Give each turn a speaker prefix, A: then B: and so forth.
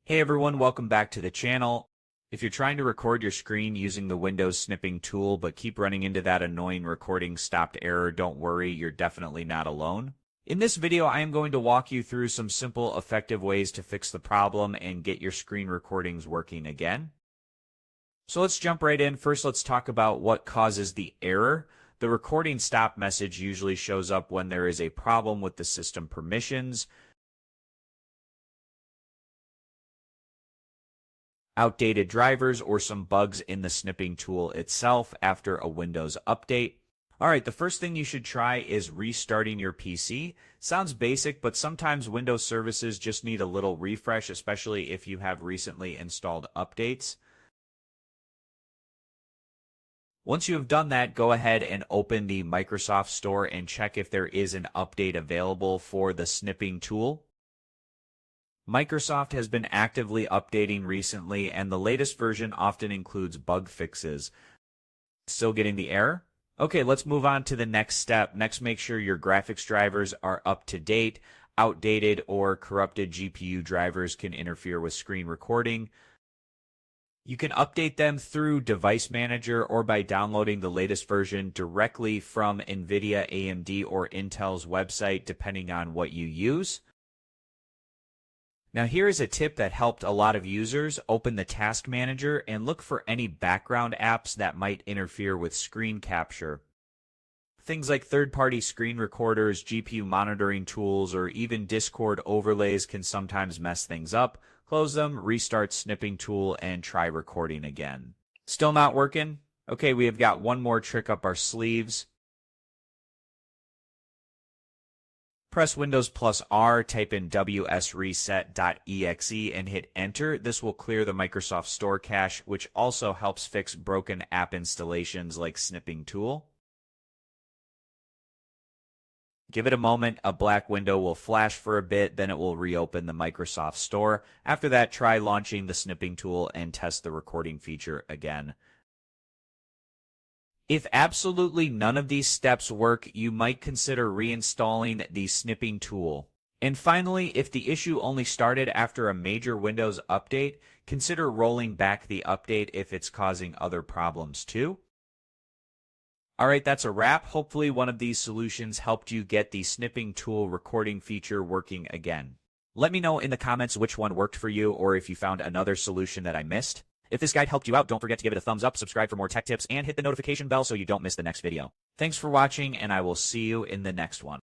A: Hey everyone, welcome back to the channel. If you're trying to record your screen using the Windows Snipping Tool but keep running into that annoying recording stopped error, don't worry, you're definitely not alone. In this video, I am going to walk you through some simple, effective ways to fix the problem and get your screen recordings working again. So let's jump right in. First, let's talk about what causes the error. The recording stop message usually shows up when there is a problem with the system permissions, outdated drivers, or some bugs in the snipping tool itself after a Windows update. Alright, the first thing you should try is restarting your PC. Sounds basic, but sometimes Windows services just need a little refresh, especially if you have recently installed updates. Once you have done that, go ahead and open the Microsoft Store and check if there is an update available for the snipping tool. Microsoft has been actively updating recently, and the latest version often includes bug fixes. Still getting the error? Okay, let's move on to the next step. Next, make sure your graphics drivers are up to date. Outdated or corrupted GPU drivers can interfere with screen recording. You can update them through Device Manager or by downloading the latest version directly from NVIDIA, AMD, or Intel's website, depending on what you use. Now here is a tip that helped a lot of users. Open the Task Manager and look for any background apps that might interfere with screen capture. Things like third-party screen recorders, GPU monitoring tools, or even Discord overlays can sometimes mess things up. Close them, restart Snipping Tool, and try recording again. Still not working? Okay, we have got one more trick up our sleeves. Press Windows plus R, type in wsreset.exe, and hit Enter. This will clear the Microsoft Store cache, which also helps fix broken app installations like Snipping Tool. Give it a moment, a black window will flash for a bit, then it will reopen the Microsoft Store. After that, try launching the Snipping Tool and test the recording feature again. If absolutely none of these steps work, you might consider reinstalling the Snipping Tool. And finally, if the issue only started after a major Windows update, consider rolling back the update if it's causing other problems too. Alright, that's a wrap. Hopefully one of these solutions helped you get the Snipping Tool recording feature working again. Let me know in the comments which one worked for you, or if you found another solution that I missed. If this guide helped you out, don't forget to give it a thumbs up, subscribe for more tech tips, and hit the notification bell so you don't miss the next video. Thanks for watching, and I will see you in the next one.